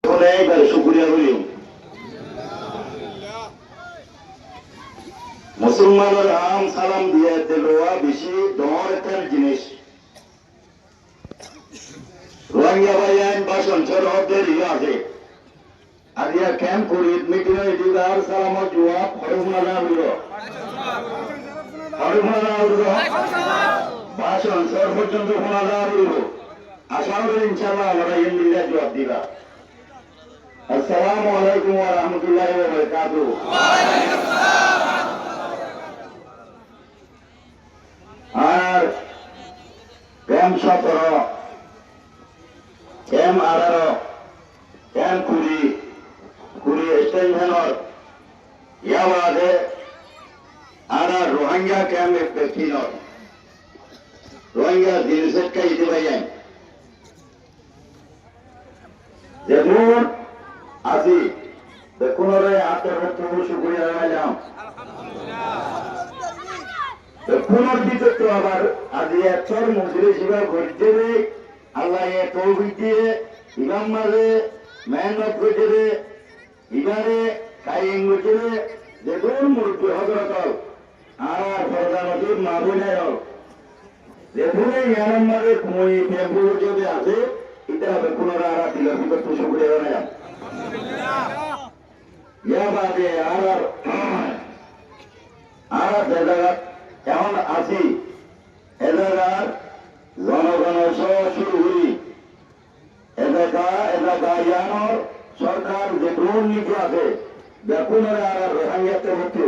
এইবার শুক্রিয়া করি মুসলমানের আম সালাম দিয়ে দেওয়া বেশি দরকার জিনিস রোহিঙ্গা ভাই আইন ভাষণ সরহদের আছে আর ইয়া ক্যাম্প করি মিটিং দিদার সালাম জবাব ফরমুলা না হইল ভাষণ সর পর্যন্ত শোনা না হইল আশা করি ইনশাআল্লাহ আমরা ইন্দিরা জবাব দিবা আসসালামু আলাইকুম ওয়া রাহমাতুল্লাহি ওয়া বারাকাতুহু আর ক্যাম্প 17 ক্যাম্প 18 ক্যাম্প 20 স্টেশনের ইয়া বাদে আর রোহিঙ্গা ক্যাম্প পেকিনর রোহিঙ্গা জিনিসের কাই দিবাই যেমন আজি দেখুন আত্মহত্যা শুক্রিয়া জানাইলাম পুনর্বিত আবার আজি এতর মজুরি শিবা ঘটতে আল্লাহ তৌফিক দিয়ে ইমাম মাঝে মেহনত করতে ইবারে কাইং করতে দেখুন মুরব্বী হজরত আর প্রধানমন্ত্রী মাহবুবের হল দেখুন ইয়ানার মাঝে মই টেম্পু যদি আছে এটা হবে পুনরায় দিলের ভিতর শুক্রিয়া জানাইলাম ইয়া বাদে আর জায়গা এমন আছি এলাকার জনগণ শুরু করি এলাকা ইয়ানোর সরকার যে দুর্নীতি আছে দেখুন আর রোহিঙ্গাতে হচ্ছে